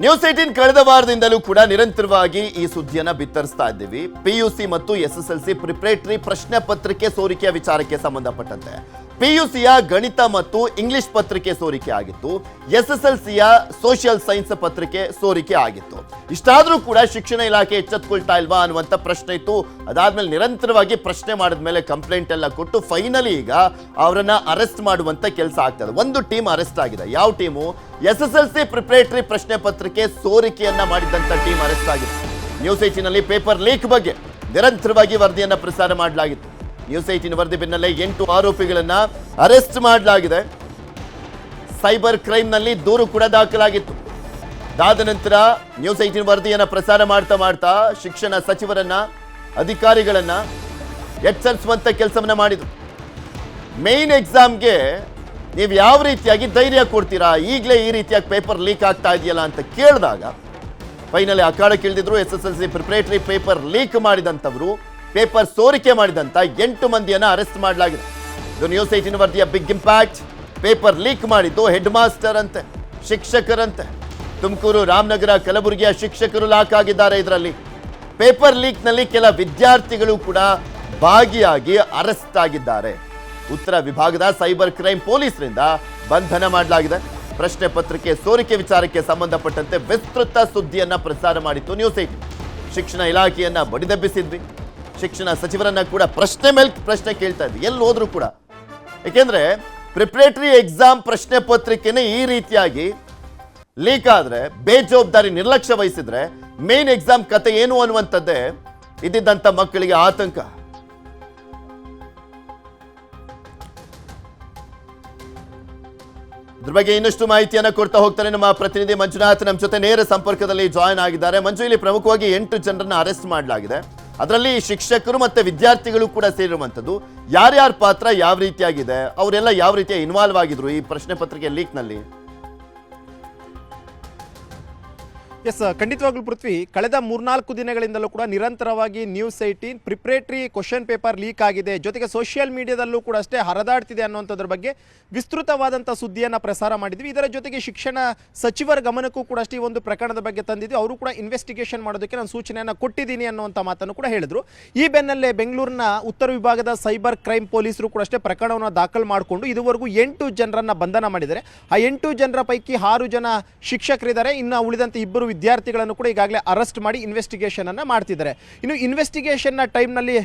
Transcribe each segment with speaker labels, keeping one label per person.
Speaker 1: News 18 ಕಳೆದ ವಾರದಿಂದಲೂ ಕೂಡ ನಿರಂತರವಾಗಿ ಈ ಸುದ್ದಿಯನ್ನ ಬಿತ್ತರಿಸ್ತಾ ಇದ್ದೀವಿ. ಪಿಯುಸಿ ಮತ್ತು ಎಸ್ಎಸ್ಎಲ್ಸಿ ಪ್ರಿಪರೇಟರಿ ಪ್ರಶ್ನೆ ಪತ್ರಿಕೆ ಸೋರಿಕೆಯ ವಿಚಾರಕ್ಕೆ ಸಂಬಂಧಪಟ್ಟಂತೆ ಪಿಯುಸಿಯ ಗಣಿತ ಮತ್ತು ಇಂಗ್ಲಿಷ್ ಪತ್ರಿಕೆ ಸೋರಿಕೆ ಆಗಿತ್ತು, ಎಸ್ಎಸ್ಎಲ್ಸಿಯ ಸೋಷಿಯಲ್ ಸೈನ್ಸ್ ಪತ್ರಿಕೆ ಸೋರಿಕೆ ಆಗಿತ್ತು. ಇಷ್ಟಾದ್ರೂ ಕೂಡ ಶಿಕ್ಷಣ ಇಲಾಖೆ ಎಚ್ಚೆತ್ತುಕೊಳ್ತಾ ಇಲ್ವಾ ಅನ್ನುವಂಥ ಪ್ರಶ್ನೆ ಇತ್ತು. ಅದಾದ್ಮೇಲೆ ನಿರಂತರವಾಗಿ ಪ್ರಶ್ನೆ ಮಾಡಿದ್ಮೇಲೆ ಕಂಪ್ಲೇಂಟ್ ಎಲ್ಲ ಕೊಟ್ಟು ಫೈನಲಿ ಈಗ ಅವರನ್ನ ಅರೆಸ್ಟ್ ಮಾಡುವಂತ ಕೆಲಸ ಆಗ್ತದೆ. ಒಂದು ಟೀಮ್ ಅರೆಸ್ಟ್ ಆಗಿದೆ. ಯಾವ ಟೀಮು? ಎಸ್ಎಸ್ಎಲ್ಸಿ ಪ್ರಿಪರೇಟರಿ ಪ್ರಶ್ನೆ ಪತ್ರಿಕೆ ಸೋರಿಕೆಯನ್ನ ಮಾಡಿದಂತ ಟೀಮ್ ಅರೆಸ್ಟ್ ಆಗಿದೆ. ನ್ಯೂಸ್ 18ನಲ್ಲಿ ಪೇಪರ್ ಲೀಕ್ ಬಗ್ಗೆ ನಿರಂತರವಾಗಿ ವರದಿಯನ್ನ ಪ್ರಸಾರ ಮಾಡಲಾಗಿತ್ತು. ನ್ಯೂಸ್ 18 ವರದಿ ಬೆನ್ನಲ್ಲೇ 8 ಆರೋಪಿಗಳನ್ನ ಅರೆಸ್ಟ್ ಮಾಡಲಾಗಿದೆ. ಸೈಬರ್ ಕ್ರೈಮ್ ನಲ್ಲಿ ದೂರು ಕೂಡ ದಾಖಲಾಗಿತ್ತು. ಅದಾದ ನಂತರ ನ್ಯೂಸ್ 18 ವರದಿಯನ್ನ ಪ್ರಸಾರ ಮಾಡ್ತಾ ಶಿಕ್ಷಣ ಸಚಿವರನ್ನ, ಅಧಿಕಾರಿಗಳನ್ನ ಎಚ್ಚರಿಸುವಂತ ಕೆಲಸವನ್ನ ಮಾಡಿದ್ರು. ಮೇನ್ ಎಕ್ಸಾಮ್ಗೆ ನೀವು ಯಾವ ರೀತಿಯಾಗಿ ಧೈರ್ಯ ಕೊಡ್ತೀರಾ, ಈಗಲೇ ಈ ರೀತಿಯಾಗಿ ಪೇಪರ್ ಲೀಕ್ ಆಗ್ತಾ ಇದೆಯಲ್ಲ ಅಂತ ಕೇಳಿದಾಗ ಫೈನಲಿ ಅಖಾಡಕ್ಕೆ ಇಳಿದಿದ್ರು. ಎಸ್ಎಸ್ಎಲ್ಸಿ ಪ್ರಿಪರೇಟರಿ ಪೇಪರ್ ಲೀಕ್ ಮಾಡಿದಂಥವರು, ಪೇಪರ್ ಸೋರಿಕೆ ಮಾಡಿದಂಥ 8 ಮಂದಿಯನ್ನ ಅರೆಸ್ಟ್ ಮಾಡಲಾಗಿದೆ. ಇದು ನ್ಯೂಸ್ 18 ವರದಿಯ ಬಿಗ್ ಇಂಪ್ಯಾಕ್ಟ್. ಪೇಪರ್ ಲೀಕ್ ಮಾಡಿದ್ದು ಹೆಡ್ ಮಾಸ್ಟರ್ ಅಂತೆ, ಶಿಕ್ಷಕರಂತೆ. ತುಮಕೂರು, ರಾಮನಗರ, ಕಲಬುರಗಿಯ ಶಿಕ್ಷಕರು ಲಾಕ್ ಆಗಿದ್ದಾರೆ. ಇದರಲ್ಲಿ ಪೇಪರ್ ಲೀಕ್ನಲ್ಲಿ ಕೆಲ ವಿದ್ಯಾರ್ಥಿಗಳು ಕೂಡ ಭಾಗಿಯಾಗಿ ಅರೆಸ್ಟ್ ಆಗಿದ್ದಾರೆ. ಉತ್ತರ ವಿಭಾಗದ ಸೈಬರ್ ಕ್ರೈಮ್ ಪೊಲೀಸರಿಂದ ಬಂಧನ ಮಾಡಲಾಗಿದೆ. ಪ್ರಶ್ನೆ ಪತ್ರಿಕೆ ಸೋರಿಕೆ ವಿಚಾರಕ್ಕೆ ಸಂಬಂಧಪಟ್ಟಂತೆ ವಿಸ್ತೃತ ಸುದ್ದಿಯನ್ನ ಪ್ರಸಾರ ಮಾಡಿತ್ತು ನ್ಯೂಸ್ 18. ಶಿಕ್ಷಣ ಇಲಾಖೆಯನ್ನ ಬಡಿದೆಬ್ಬಿಸಿದ್ವಿ. ಶಿಕ್ಷಣ ಸಚಿವರನ್ನ ಕೂಡ ಪ್ರಶ್ನೆ ಮೇಲೆ ಪ್ರಶ್ನೆ ಕೇಳ್ತಾ ಇದ್ವಿ, ಎಲ್ಲಿ ಹೋದ್ರು ಕೂಡ. ಯಾಕೆಂದ್ರೆ ಪ್ರಿಪರೇಟರಿ ಎಕ್ಸಾಮ್ ಪ್ರಶ್ನೆ ಪತ್ರಿಕೆನೇ ಈ ರೀತಿಯಾಗಿ ಲೀಕ್ ಆದ್ರೆ, ಬೇಜವಾಬ್ದಾರಿ ನಿರ್ಲಕ್ಷ್ಯ ವಹಿಸಿದ್ರೆ ಮೇನ್ ಎಕ್ಸಾಮ್ ಕತೆ ಏನು ಅನ್ನುವಂಥದ್ದೇ ಇದ್ದಿದ್ದಂಥ ಮಕ್ಕಳಿಗೆ ಆತಂಕ. ಇದ್ರ ಬಗ್ಗೆ ಇನ್ನಷ್ಟು ಮಾಹಿತಿಯನ್ನ ಕೊಡ್ತಾ ಹೋಗ್ತಾರೆ ನಮ್ಮ ಪ್ರತಿನಿಧಿ ಮಂಜುನಾಥ್. ನಮ್ಮ ಜೊತೆ ನೇರ ಸಂಪರ್ಕದಲ್ಲಿ ಜಾಯಿನ್ ಆಗಿದ್ದಾರೆ. ಮಂಜು, ಇಲ್ಲಿ ಪ್ರಮುಖವಾಗಿ 8 ಜನರನ್ನ ಅರೆಸ್ಟ್ ಮಾಡಲಾಗಿದೆ. ಅದರಲ್ಲಿ ಶಿಕ್ಷಕರು ಮತ್ತೆ ವಿದ್ಯಾರ್ಥಿಗಳು ಕೂಡ ಸೇರಿರುವಂತದ್ದು. ಯಾರ್ಯಾರ ಪಾತ್ರ ಯಾವ ರೀತಿಯಾಗಿದೆ, ಅವರೆಲ್ಲ ಯಾವ ರೀತಿಯ ಇನ್ವಾಲ್ವ್ ಆಗಿದ್ರು ಈ ಪ್ರಶ್ನೆ ಪತ್ರಿಕೆ ಲೀಕ್ ನಲ್ಲಿ?
Speaker 2: ಎಸ್, ಖಂಡಿತವಾಗ್ಲೂ ಪೃಥ್ವಿ, ಕಳೆದ 3-4 ದಿನಗಳಿಂದಲೂ ಕೂಡ ನಿರಂತರವಾಗಿ news 18 preparatory question paper leak ಆಗಿದೆ, ಜೊತೆಗೆ ಸೋಷಿಯಲ್ ಮೀಡಿಯಾದಲ್ಲೂ ಕೂಡ ಅಷ್ಟೇ ಹರಿದಾಡ್ತಿದೆ ಅನ್ನುವಂಥದ್ರ ಬಗ್ಗೆ ವಿಸ್ತೃತವಾದಂಥ ಸುದ್ದಿಯನ್ನು ಪ್ರಸಾರ ಮಾಡಿದ್ವಿ. ಇದರ ಜೊತೆಗೆ ಶಿಕ್ಷಣ ಸಚಿವರ ಗಮನಕ್ಕೂ ಕೂಡ ಅಷ್ಟೇ ಈ ಒಂದು ಪ್ರಕರಣದ ಬಗ್ಗೆ ತಂದಿದ್ವಿ. ಅವರು ಕೂಡ ಇನ್ವೆಸ್ಟಿಗೇಷನ್ ಮಾಡೋದಕ್ಕೆ ನಾನು ಸೂಚನೆಯನ್ನು ಕೊಟ್ಟಿದ್ದೀನಿ ಅನ್ನುವಂಥ ಮಾತನ್ನು ಕೂಡ ಹೇಳಿದ್ರು. ಈ ಬೆನ್ನಲ್ಲೇ ಬೆಂಗಳೂರಿನ ಉತ್ತರ ವಿಭಾಗದ ಸೈಬರ್ ಕ್ರೈಮ್ ಪೊಲೀಸರು ಕೂಡ ಅಷ್ಟೇ ಪ್ರಕರಣವನ್ನು ದಾಖಲು ಮಾಡಿಕೊಂಡು ಇದುವರೆಗೂ 8 ಜನರನ್ನು ಬಂಧನ ಮಾಡಿದ್ದಾರೆ. ಆ 8 ಜನರ ಪೈಕಿ 6 ಜನ ಶಿಕ್ಷಕರಿದ್ದಾರೆ. ಇನ್ನು ಉಳಿದಂತೆ 2 ವಿದ್ಯಾರ್ಥಿಗಳನ್ನು ಕೂಡ ಈಗಾಗಲೇ ಅರೆಸ್ಟ್ ಮಾಡಿ ಇನ್ವೆಸ್ಟಿಗೇಷನ್ ಅನ್ನು ಮಾಡ್ತಿದ್ದಾರೆ. ಇನ್ನು ಇನ್ವೆಸ್ಟಿಗೇಷನ್ನ ಟೈಮ್ನಲ್ಲಿ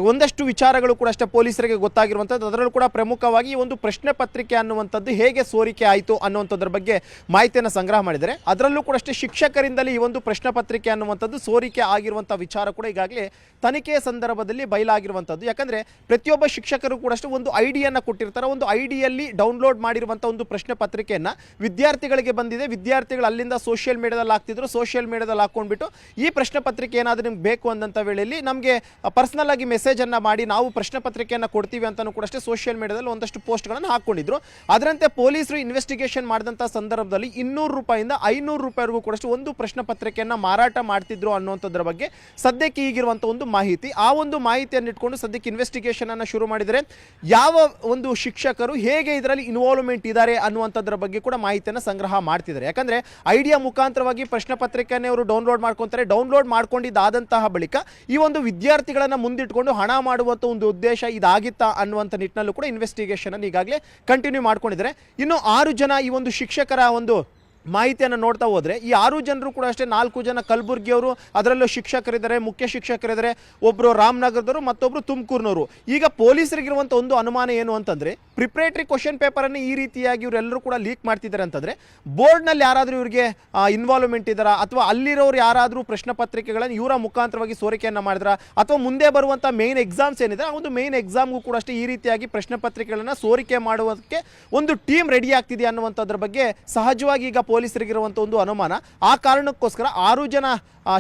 Speaker 2: ಒಂದಷ್ಟು ವಿಚಾರಗಳು ಕೂಡ ಅಷ್ಟೇ ಪೊಲೀಸರಿಗೆ ಗೊತ್ತಾಗಿರುವಂಥದ್ದು. ಅದರಲ್ಲೂ ಕೂಡ ಪ್ರಮುಖವಾಗಿ ಈ ಒಂದು ಪ್ರಶ್ನೆ ಪತ್ರಿಕೆ ಅನ್ನುವಂಥದ್ದು ಹೇಗೆ ಸೋರಿಕೆ ಆಯಿತು ಅನ್ನುವಂಥದ್ರ ಬಗ್ಗೆ ಮಾಹಿತಿಯನ್ನು ಸಂಗ್ರಹ ಮಾಡಿದ್ದಾರೆ. ಅದರಲ್ಲೂ ಕೂಡ ಅಷ್ಟೇ ಶಿಕ್ಷಕರಿಂದಲೇ ಈ ಒಂದು ಪ್ರಶ್ನೆ ಪತ್ರಿಕೆ ಅನ್ನುವಂಥದ್ದು ಸೋರಿಕೆ ಆಗಿರುವಂಥ ವಿಚಾರ ಕೂಡ ಈಗಾಗಲೇ ತನಿಖೆಯ ಸಂದರ್ಭದಲ್ಲಿ ಬಯಲಾಗಿರುವಂಥದ್ದು. ಯಾಕಂದರೆ ಪ್ರತಿಯೊಬ್ಬ ಶಿಕ್ಷಕರು ಕೂಡ ಅಷ್ಟೇ ಒಂದು ಐಡಿಯನ್ನು ಕೊಟ್ಟಿರ್ತಾರೆ. ಒಂದು ಐಡಿಯಲ್ಲಿ ಡೌನ್ಲೋಡ್ ಮಾಡಿರುವಂಥ ಒಂದು ಪ್ರಶ್ನೆ ಪತ್ರಿಕೆಯನ್ನು ವಿದ್ಯಾರ್ಥಿಗಳಿಗೆ ಬಂದಿದೆ. ವಿದ್ಯಾರ್ಥಿಗಳು ಅಲ್ಲಿಂದ ಸೋಷಿಯಲ್ ಮೀಡಿಯಾದಲ್ಲಿ ಹಾಕ್ತಿದ್ರು. ಸೋಷಿಯಲ್ ಮೀಡಿಯಾದಲ್ಲಿ ಹಾಕ್ಕೊಂಡ್ಬಿಟ್ಟು ಈ ಪ್ರಶ್ನೆ ಪತ್ರಿಕೆ ಏನಾದರೂ ನಿಮ್ಗೆ ಬೇಕು ಅಂದಂಥ ವೇಳೆಯಲ್ಲಿ ನಮಗೆ ಪರ್ಸನಲ್ ಆಗಿ ಮೆಸೇಜನ್ನು ಮಾಡಿ ನಾವು ಪ್ರಶ್ನೆ ಪತ್ರಿಕೆಯನ್ನು ಕೊಡ್ತೀವಿ ಅಂತಲೂ ಕೂಡ ಅಷ್ಟೇ ಸೋಷಿಯಲ್ ಮೀಡಿಯಾದಲ್ಲಿ ಒಂದಷ್ಟು ಪೋಸ್ಟ್ಗಳನ್ನು ಹಾಕ್ಕೊಂಡಿದ್ರು. ಅದರಂತೆ ಪೊಲೀಸರು ಇನ್ವೆಸ್ಟಿಗೇಷನ್ ಮಾಡಿದಂಥ ಸಂದರ್ಭದಲ್ಲಿ 200 ರೂಪಾಯಿಂದ 500 ರೂಪಾಯಿವರೆಗೂ ಕೂಡ ಅಷ್ಟೇ ಒಂದು ಪ್ರಶ್ನೆ ಪತ್ರಿಕೆಯನ್ನು ಮಾರಾಟ ಮಾಡ್ತಿದ್ರು ಅನ್ನುವಂಥದ್ರ ಬಗ್ಗೆ ಸದ್ಯಕ್ಕೆ ಈಗಿರುವಂಥ ಒಂದು ಮಾಹಿತಿ. ಆ ಒಂದು ಮಾಹಿತಿಯನ್ನು ಇಟ್ಕೊಂಡು ಸದ್ಯಕ್ಕೆ ಇನ್ವೆಸ್ಟಿಗೇಷನ್ ಅನ್ನು ಶುರು ಮಾಡಿದರೆ ಯಾವ ಒಂದು ಶಿಕ್ಷಕರು ಹೇಗೆ ಇದರಲ್ಲಿ ಇನ್ವಾಲ್ವ್ಮೆಂಟ್ ಇದ್ದಾರೆ ಅನ್ನುವಂಥದ್ರ ಬಗ್ಗೆ ಕೂಡ ಮಾಹಿತಿಯನ್ನು ಸಂಗ್ರಹ ಮಾಡ್ತಿದ್ದಾರೆ. ಯಾಕಂದರೆ ಐಡಿಯಾ ಮುಖಾಂತರವಾಗಿ ಪ್ರಶ್ನೆ ಪತ್ರಿಕೆಯನ್ನು ಅವರು ಡೌನ್ಲೋಡ್ ಮಾಡ್ಕೊತಾರೆ. ಡೌನ್ಲೋಡ್ ಮಾಡ್ಕೊಂಡಿದ್ದಾದಂತಹ ಬಳಿಕ ಈ ಒಂದು ವಿದ್ಯಾರ್ಥಿಗಳನ್ನು ಮುಂದಿಟ್ಕೊಂಡು ಹಣ ಮಾಡುವಂಥ ಒಂದು ಉದ್ದೇಶ ಇದಾಗಿತ್ತಾ ಅನ್ನುವಂಥ ನಿಟ್ಟಿನಲ್ಲೂ ಕೂಡ ಇನ್ವೆಸ್ಟಿಗೇಷನ್ ಅನ್ನು ಈಗಾಗಲೇ ಕಂಟಿನ್ಯೂ ಮಾಡ್ಕೊಂಡಿದ್ದಾರೆ. ಇನ್ನು 6 ಜನ ಈ ಒಂದು ಶಿಕ್ಷಕರ ಒಂದು ಮಾಹಿತಿಯನ್ನು ನೋಡ್ತಾ ಹೋದರೆ ಈ 6 ಜನರು ಕೂಡ ಅಷ್ಟೇ 4 ಜನ ಕಲಬುರಗಿಯವರು, ಅದರಲ್ಲೂ ಶಿಕ್ಷಕರಿದ್ದಾರೆ, ಮುಖ್ಯ ಶಿಕ್ಷಕರಿದ್ದಾರೆ, ಒಬ್ಬರು ರಾಮನಗರದವರು, ಮತ್ತೊಬ್ಬರು ತುಮಕೂರಿನವರು. ಈಗ ಪೊಲೀಸರಿಗಿರುವಂಥ ಒಂದು ಅನುಮಾನ ಏನು ಅಂತಂದರೆ ಪ್ರಿಪರೇಟರಿ ಕ್ವಶನ್ ಪೇಪರನ್ನು ಈ ರೀತಿಯಾಗಿ ಇವರೆಲ್ಲರೂ ಕೂಡ ಲೀಕ್ ಮಾಡ್ತಿದ್ದಾರೆ ಅಂತಂದರೆ ಬೋರ್ಡ್ನಲ್ಲಿ ಯಾರಾದರೂ ಇವರಿಗೆ ಇನ್ವಾಲ್ವ್ಮೆಂಟ್ ಇದ್ದಾರಾ, ಅಥವಾ ಅಲ್ಲಿರೋರು ಯಾರಾದರೂ ಪ್ರಶ್ನೆ ಪತ್ರಿಕೆಗಳನ್ನು ಇವರ ಮುಖಾಂತರವಾಗಿ ಸೋರಿಕೆಯನ್ನು ಮಾಡಿದ್ರ, ಅಥವಾ ಮುಂದೆ ಬರುವಂಥ ಮೇನ್ ಎಕ್ಸಾಮ್ಸ್ ಏನಿದೆ ಆ ಒಂದು ಮೇನ್ ಎಕ್ಸಾಮ್ಗೂ ಕೂಡ ಅಷ್ಟೇ ಈ ರೀತಿಯಾಗಿ ಪ್ರಶ್ನೆ ಪತ್ರಿಕೆಗಳನ್ನು ಸೋರಿಕೆ ಮಾಡುವುದಕ್ಕೆ ಒಂದು ಟೀಮ್ ರೆಡಿ ಆಗ್ತಿದೆ ಅನ್ನುವಂಥದ್ರ ಬಗ್ಗೆ ಸಹಜವಾಗಿ ಈಗ ಪೊಲೀಸರಿಗಿರುವಂಥ ಒಂದು ಅನುಮಾನ. ಆ ಕಾರಣಕ್ಕೋಸ್ಕರ 6 ಜನ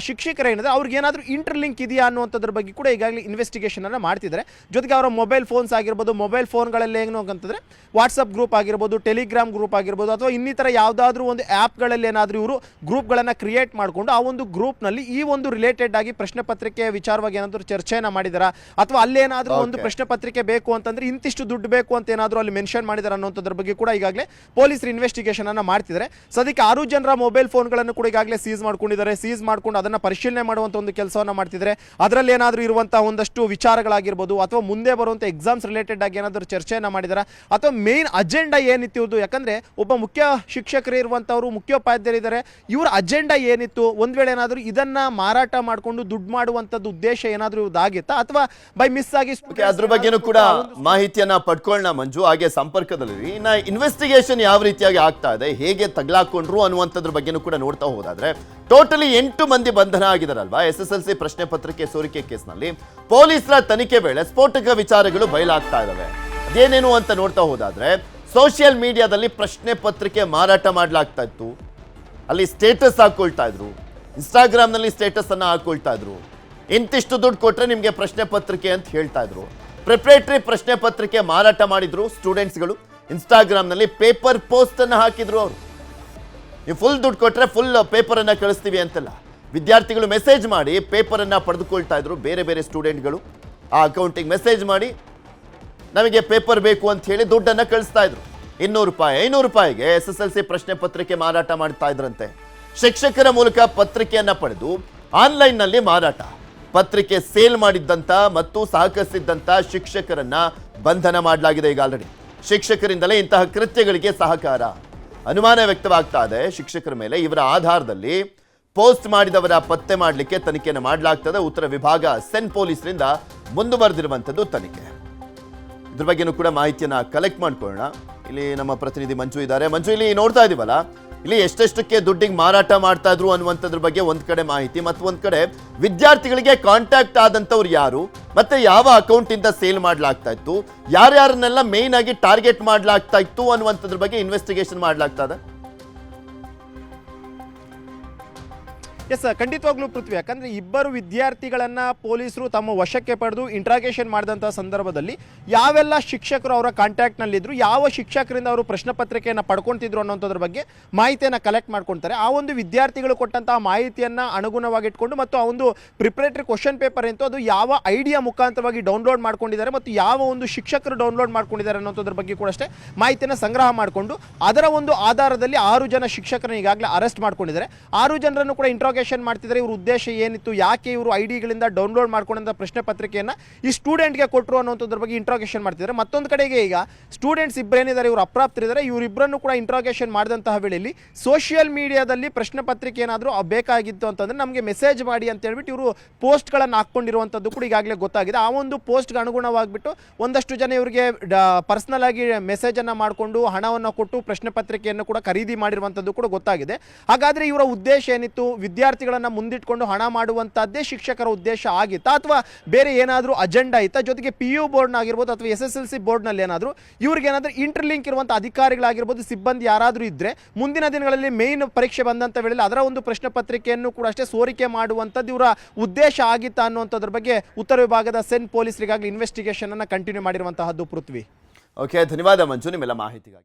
Speaker 2: ಶಿಕ್ಷಕರೇನಿದೆ ಅವ್ರಿಗೆ ಏನಾದರೂ ಇಂಟರ್ಲಿಂಕ್ ಇದೆಯಾ ಅನ್ನುವಂಥದ್ರ ಬಗ್ಗೆ ಕೂಡ ಈಗಾಗಲೇ ಇನ್ವೆಸ್ಟಿಗೇಷನ್ ಅನ್ನು ಮಾಡ್ತಿದ್ದಾರೆ. ಜೊತೆಗೆ ಅವರ ಮೊಬೈಲ್ ಫೋನ್ಸ್ ಆಗಿರ್ಬೋದು, ಮೊಬೈಲ್ ಫೋನ್ಗಳಲ್ಲಿ ಏನೋ ಅಂತಂದರೆ ವಾಟ್ಸಪ್ ಗ್ರೂಪ್ ಆಗಿರ್ಬೋದು, ಟೆಲಿಗ್ರಾಮ್ ಗ್ರೂಪ್ ಆಗಿರ್ಬೋದು, ಅಥವಾ ಇನ್ನಿತರ ಯಾವುದಾದ್ರೂ ಒಂದು ಆ್ಯಪ್ಗಳಲ್ಲಿ ಏನಾದರೂ ಇವರು ಗ್ರೂಪ್ಗಳನ್ನು ಕ್ರಿಯೇಟ್ ಮಾಡಿಕೊಂಡು ಆ ಒಂದು ಗ್ರೂಪ್ನಲ್ಲಿ ಈ ಒಂದು ರಿಲೇಟೆಡ್ ಆಗಿ ಪ್ರಶ್ನೆ ಪತ್ರಿಕೆ ವಿಚಾರವಾಗಿ ಏನಾದರೂ ಚರ್ಚೆಯನ್ನು ಮಾಡಿದಾರಾ, ಅಥವಾ ಅಲ್ಲೇನಾದರೂ ಒಂದು ಪ್ರಶ್ನೆ ಪತ್ರಿಕೆ ಬೇಕು ಅಂತಂದ್ರೆ ಇಂತಿಷ್ಟು ದುಡ್ಡು ಬೇಕು ಅಂತ ಏನಾದರೂ ಅಲ್ಲಿ ಮೆನ್ಷನ್ ಮಾಡಿದಾರೆ ಅನ್ನೋದ್ರ ಬಗ್ಗೆ ಕೂಡ ಈಗಾಗಲೇ ಪೊಲೀಸರು ಇನ್ವೆಸ್ಟಿಗೇಷನ್ ಅನ್ನು ಮಾಡ್ತಿದ್ದಾರೆ. ಸದ್ಯಕ್ಕೆ 6 ಜನರ ಮೊಬೈಲ್ ಫೋನ್ಗಳನ್ನು ಕೂಡ ಈಗಾಗಲೇ ಸೀಸ್ ಮಾಡ್ಕೊಂಡಿದ್ದಾರೆ. ಸೀಸ್ ಮಾಡ್ಕೊಂಡು ಅದನ್ನು ಪರಿಶೀಲನೆ ಮಾಡುವಂಥ ಒಂದು ಕೆಲಸವನ್ನು ಮಾಡ್ತಿದ್ದಾರೆ. ಅದರಲ್ಲಿ ಏನಾದರೂ ಇರುವಂತಹ ಒಂದಷ್ಟು ವಿಚಾರಗಳಾಗಿರ್ಬೋದು, ಅಥವಾ ಮುಂದೆ ಬರುವಂಥ ಎಕ್ಸಾಮ್ಸ್ ರಿಲೇಟೆಡ್ ಆಗಿ ಏನಾದರೂ ಚರ್ಚೆಯನ್ನು ಮಾಡಿದಾರಾ, ಅಥವಾ ಮೇನ್ ಅಜೆಂಡಾ ಏನಿತ್ತು, ಯಾಕಂದ್ರೆ ಒಬ್ಬ ಮುಖ್ಯ ಶಿಕ್ಷಕರು ಇರುವಂತವರು, ಮುಖ್ಯೋಪಾಧ್ಯಾಯರಿದ್ದಾರೆ, ಇವರ ಅಜೆಂಡಾ ಏನಿತ್ತು, ಒಂದ್ ವೇಳೆ ಏನಾದರೂ ಇದನ್ನ ಮಾರಾಟ ಮಾಡಿಕೊಂಡು ದುಡ್ಡು ಮಾಡುವಂತದ್ದು ಉದ್ದೇಶ ಏನಾದರೂ ಇದಾಗಿತ್ತಾ, ಅಥವಾ ಬೈ ಮಿಸ್ ಆಗಿ
Speaker 1: ಅದ್ರ ಬಗ್ಗೆನೂ ಕೂಡ ಮಾಹಿತಿಯನ್ನ ಪಡ್ಕೊಳ್ಳೋಣ ಮಂಜು. ಹಾಗೆ ಸಂಪರ್ಕದಲ್ಲಿ ಇನ್ನ ಇನ್ವೆಸ್ಟಿಗೇಷನ್ ಯಾವ ರೀತಿಯಾಗಿ ಆಗ್ತಾ ಇದೆ, ಹೇಗೆ ತಗ್ಲಾಕೊಂಡ್ರು ಅನ್ನುವಂಥದ್ರ ಬಗ್ಗೆನೂ ಕೂಡ ನೋಡ್ತಾ ಹೋದಾದ್ರೆ ಟೋಟಲಿ 8 ಮಂದಿ ಬಂಧನ ಆಗಿದಾರಲ್ವಾ SSLC ಪ್ರಶ್ನೆ ಪತ್ರಿಕೆ ಸೋರಿಕೆ ಕೇಸ್ನಲ್ಲಿ. ಪೊಲೀಸರ ತನಿಖೆ ವೇಳೆ ಸ್ಫೋಟಕ ವಿಚಾರಗಳು ಬಯಲಾಗ್ತಾ ಇದಾವೆ. ಅದೇನೇನು ಅಂತ ನೋಡ್ತಾ ಹೋದಾದ್ರೆ ಸೋಷಿಯಲ್ ಮೀಡಿಯಾದಲ್ಲಿ ಪ್ರಶ್ನೆ ಪತ್ರಿಕೆ ಮಾರಾಟ ಮಾಡಲಾಗ್ತಾ ಇತ್ತು. ಅಲ್ಲಿ ಸ್ಟೇಟಸ್ ಹಾಕೊಳ್ತಾ ಇದ್ರು, ಇನ್ಸ್ಟಾಗ್ರಾಮ್ನಲ್ಲಿ ಸ್ಟೇಟಸ್ ಅನ್ನ ಹಾಕೊಳ್ತಾ ಇದ್ರು. ಇಂತಿಷ್ಟು ದುಡ್ಡು ಕೊಟ್ರೆ ನಿಮಗೆ ಪ್ರಶ್ನೆ ಪತ್ರಿಕೆ ಅಂತ ಹೇಳ್ತಾ ಇದ್ರು. ಪ್ರಿಪ್ರೇಟರಿ ಪ್ರಶ್ನೆ ಪತ್ರಿಕೆ ಮಾರಾಟ ಮಾಡಿದ್ರು ಸ್ಟೂಡೆಂಟ್ಸ್ಗಳು. ಇನ್ಸ್ಟಾಗ್ರಾಮ್ನಲ್ಲಿ ಪೇಪರ್ ಪೋಸ್ಟ್ ಅನ್ನು ಹಾಕಿದ್ರು. ಅವರು ನೀವು ಫುಲ್ ದುಡ್ಡು ಕೊಟ್ರೆ ಫುಲ್ ಪೇಪರ್ ಅನ್ನ ಕಳಿಸ್ತೀವಿ ಅಂತಲ್ಲ, ವಿದ್ಯಾರ್ಥಿಗಳು ಮೆಸೇಜ್ ಮಾಡಿ ಪೇಪರ್ ಅನ್ನ ಪಡೆದುಕೊಳ್ತಾ ಇದ್ರು. ಬೇರೆ ಬೇರೆ ಸ್ಟೂಡೆಂಟ್ಗಳು ಆ ಅಕೌಂಟಿಗೆ ಮೆಸೇಜ್ ಮಾಡಿ ನಮಗೆ ಪೇಪರ್ ಬೇಕು ಅಂತ ಹೇಳಿ ದುಡ್ಡನ್ನು ಕಳಿಸ್ತಾ ಇದ್ರು. 200 ರೂಪಾಯಿ 500 ರೂಪಾಯಿಗೆ SSLC ಪ್ರಶ್ನೆ ಪತ್ರಿಕೆ ಮಾರಾಟ ಮಾಡ್ತಾ ಇದ್ರಂತೆ. ಶಿಕ್ಷಕರ ಮೂಲಕ ಪತ್ರಿಕೆಯನ್ನ ಪಡೆದು ಆನ್ಲೈನ್ನಲ್ಲಿ ಮಾರಾಟ. ಪತ್ರಿಕೆ ಸೇಲ್ ಮಾಡಿದ್ದಂಥ ಮತ್ತು ಸಹಕರಿಸಿದ್ದಂಥ ಶಿಕ್ಷಕರನ್ನ ಬಂಧನ ಮಾಡಲಾಗಿದೆ. ಈಗ ಆಲ್ರೆಡಿ ಶಿಕ್ಷಕರಿಂದಲೇ ಇಂತಹ ಕೃತ್ಯಗಳಿಗೆ ಸಹಕಾರ ಅನುಮಾನ ವ್ಯಕ್ತವಾಗ್ತಾ ಇದೆ ಶಿಕ್ಷಕರ ಮೇಲೆ. ಇವರ ಆಧಾರದಲ್ಲಿ ಪೋಸ್ಟ್ ಮಾಡಿದವರ ಪತ್ತೆ ಮಾಡಲಿಕ್ಕೆ ತನಿಖೆಯನ್ನು ಮಾಡಲಾಗ್ತದೆ. ಉತ್ತರ ವಿಭಾಗ ಸೆನ್ ಪೊಲೀಸರಿಂದ ಮುಂದುವರೆದಿರುವಂಥದ್ದು ತನಿಖೆ. ಇದ್ರ ಬಗ್ಗೆನೂ ಕೂಡ ಮಾಹಿತಿಯನ್ನ ಕಲೆಕ್ಟ್ ಮಾಡ್ಕೊಳ್ಳೋಣ. ಇಲ್ಲಿ ನಮ್ಮ ಪ್ರತಿನಿಧಿ ಮಂಜು ಇದ್ದಾರೆ. ಮಂಜು, ಇಲ್ಲಿ ನೋಡ್ತಾ ಇದೀವಲ್ಲ, ಇಲ್ಲಿ ಎಷ್ಟೆಷ್ಟಕ್ಕೆ ದುಡ್ಡಿಗೆ ಮಾರಾಟ ಮಾಡ್ತಾ ಇದ್ರು ಅನ್ನುವಂಥದ್ರ ಬಗ್ಗೆ ಒಂದ್ ಕಡೆ ಮಾಹಿತಿ, ಮತ್ತು ಒಂದ್ ಕಡೆ ವಿದ್ಯಾರ್ಥಿಗಳಿಗೆ ಕಾಂಟ್ಯಾಕ್ಟ್ ಆದಂಥವ್ರು ಯಾರು, ಮತ್ತೆ ಯಾವ ಅಕೌಂಟ್ ಇಂದ ಸೇಲ್ ಮಾಡ್ಲಾಗ್ತಾ ಇತ್ತು, ಯಾರ್ಯಾರನ್ನೆಲ್ಲ ಮೇನ್ ಆಗಿ ಟಾರ್ಗೆಟ್ ಮಾಡ್ಲಾಗ್ತಾ ಇತ್ತು ಅನ್ನುವಂಥದ್ರ ಬಗ್ಗೆ ಇನ್ವೆಸ್ಟಿಗೇಷನ್ ಮಾಡ್ಲಾಗ್ತಾ ಇದೆ.
Speaker 2: ಎಸ್, ಖಂಡಿತವಾಗ್ಲೂ ಪೃಥ್ವಿ. ಯಾಕಂದ್ರೆ ಇಬ್ಬರು ವಿದ್ಯಾರ್ಥಿಗಳನ್ನ ಪೊಲೀಸರು ತಮ್ಮ ವಶಕ್ಕೆ ಪಡೆದು ಇಂಟ್ರಾಗೇಷನ್ ಮಾಡಿದಂಥ ಸಂದರ್ಭದಲ್ಲಿ ಯಾವೆಲ್ಲ ಶಿಕ್ಷಕರು ಅವರ ಕಾಂಟ್ಯಾಕ್ಟ್ನಲ್ಲಿದ್ದರು, ಯಾವ ಶಿಕ್ಷಕರಿಂದ ಅವರು ಪ್ರಶ್ನೆ ಪತ್ರಿಕೆಯನ್ನು ಪಡ್ಕೊತಿದ್ರು ಅನ್ನೋಂಥದ್ರ ಬಗ್ಗೆ ಮಾಹಿತಿಯನ್ನು ಕಲೆಕ್ಟ್ ಮಾಡ್ಕೊಳ್ತಾರೆ. ಆ ಒಂದು ವಿದ್ಯಾರ್ಥಿಗಳು ಕೊಟ್ಟಂತಹ ಮಾಹಿತಿಯನ್ನು ಅನುಗುಣವಾಗಿಟ್ಕೊಂಡು ಮತ್ತು ಆ ಒಂದು ಪ್ರಿಪ್ರೇಟರಿ ಕ್ವಶನ್ ಪೇಪರ್ ಎಂತೂ ಅದು ಯಾವ ಐಡಿಯಾ ಮುಖಾಂತರವಾಗಿ ಡೌನ್ಲೋಡ್ ಮಾಡ್ಕೊಂಡಿದ್ದಾರೆ ಮತ್ತು ಯಾವ ಒಂದು ಶಿಕ್ಷಕರು ಡೌನ್ಲೋಡ್ ಮಾಡ್ಕೊಂಡಿದ್ದಾರೆ ಅನ್ನೋಂಥದ್ರ ಬಗ್ಗೆ ಕೂಡ ಅಷ್ಟೇ ಮಾಹಿತಿಯನ್ನು ಸಂಗ್ರಹ ಮಾಡಿಕೊಂಡು ಅದರ ಒಂದು ಆಧಾರದಲ್ಲಿ 6 ಜನ ಶಿಕ್ಷಕರನ್ನು ಈಗಾಗಲೇ ಅರೆಸ್ಟ್ ಮಾಡ್ಕೊಂಡಿದ್ದಾರೆ. 6 ಜನರನ್ನು ಕೂಡ ಇಂಟ್ರಾಗೇಷನ್ ಮಾಡ್ತಿದ್ದಾರೆ. ಇವ್ರ ಉದ್ದೇಶ ಏನಿತ್ತು, ಯಾಕೆ ಇವರು ಐಡಿಗಳಿಂದ ಡೌನ್ಲೋಡ್ ಮಾಡ್ಕೊಂಡಂತ ಪ್ರಶ್ನೆ ಪತ್ರಿಕೆಯನ್ನ ಈ ಸ್ಟೂಡೆಂಟ್ಗೆ ಕೊಟ್ಟರು ಅನ್ನೋದ್ರ ಬಗ್ಗೆ ಇಂಟ್ರಾಗೇಷನ್ ಮಾಡ್ತಿದ್ದಾರೆ. ಮತ್ತೊಂದು ಕಡೆಗೆ ಈಗ ಸ್ಟೂಡೆಂಟ್ಸ್ ಇಬ್ಬರೇನಿದ್ದಾರೆ, ಇವರು ಅಪ್ರಾಪ್ತರಿದ್ದಾರೆ. ಇವರಿಬ್ಬರನ್ನು ಕೂಡ ಇಂಟ್ರಾಗೇಷನ್ ಮಾಡಿದಂತಹ ವೇಳೆಯಲ್ಲಿ ಸೋಷಿಯಲ್ ಮೀಡಿಯಾದಲ್ಲಿ ಪ್ರಶ್ನೆ ಪತ್ರಿಕೆ ಏನಾದರೂ ಬೇಕಾಗಿತ್ತು ಅಂತಂದ್ರೆ ನಮಗೆ ಮೆಸೇಜ್ ಮಾಡಿ ಅಂತ ಹೇಳ್ಬಿಟ್ಟು ಇವರು ಪೋಸ್ಟ್ಗಳನ್ನು ಹಾಕ್ಕೊಂಡಿರುವಂಥದ್ದು ಕೂಡ ಈಗಾಗಲೇ ಗೊತ್ತಾಗಿದೆ. ಆ ಒಂದು ಪೋಸ್ಟ್ಗೆ ಅನುಗುಣವಾಗಿಬಿಟ್ಟು ಒಂದಷ್ಟು ಜನ ಇವರಿಗೆ ಪರ್ಸನಲ್ ಆಗಿ ಮೆಸೇಜನ್ನು ಮಾಡಿಕೊಂಡು ಹಣವನ್ನು ಕೊಟ್ಟು ಪ್ರಶ್ನೆ ಪತ್ರಿಕೆಯನ್ನು ಕೂಡ ಖರೀದಿ ಮಾಡಿರುವಂಥದ್ದು ಕೂಡ ಗೊತ್ತಾಗಿದೆ. ಹಾಗಾದರೆ ಇವರ ಉದ್ದೇಶ ಏನಿತ್ತು, ವಿದ್ಯಾರ್ಥಿಗಳನ್ನು ಮುಂದಿಟ್ಕೊಂಡು ಹಣ ಮಾಡುವಂಥದ್ದೇ ಶಿಕ್ಷಕರ ಉದ್ದೇಶ ಆಗಿತ್ತಾ, ಅಥವಾ ಬೇರೆ ಏನಾದರೂ ಅಜೆಂಡಾ ಇತ್ತಾ? ಜೊತೆಗೆ PU ಬೋರ್ಡ್ನಾಗಿರ್ಬೋದು ಅಥವಾ SSLC ಬೋರ್ಡ್ನಲ್ಲಿ ಏನಾದರೂ ಇವ್ರಿಗೇನಾದರೂ ಇಂಟರ್ಲಿಂಕ್ ಇರುವಂಥ ಅಧಿಕಾರಿಗಳಾಗಿರ್ಬೋದು, ಸಿಬ್ಬಂದಿ ಯಾರಾದರೂ ಇದ್ದರೆ ಮುಂದಿನ ದಿನಗಳಲ್ಲಿ ಮೇನ್ ಪರೀಕ್ಷೆ ಬಂದಂಥ ವೇಳೆಯಲ್ಲಿ ಅದರ ಒಂದು ಪ್ರಶ್ನೆ ಪತ್ರಿಕೆಯನ್ನು ಕೂಡ ಅಷ್ಟೇ ಸೋರಿಕೆ ಮಾಡುವಂಥದ್ದು ಇವರ ಉದ್ದೇಶ ಆಗಿತ್ತಾ ಅನ್ನುವಂಥದ್ರ ಬಗ್ಗೆ ಉತ್ತರ ವಿಭಾಗದ ಸೆನ್ ಪೊಲೀಸರಿಗಾಗಲೇ ಇನ್ವೆಸ್ಟಿಗೇಷನ್ ಅನ್ನು ಕಂಟಿನ್ಯೂ ಮಾಡಿರುವಂತಹದ್ದು. ಪೃಥ್ವಿ,
Speaker 1: ಓಕೆ, ಧನ್ಯವಾದ ಮಂಜು ನಿಮ್ಮೆಲ್ಲ ಮಾಹಿತಿಗಾಗಿ.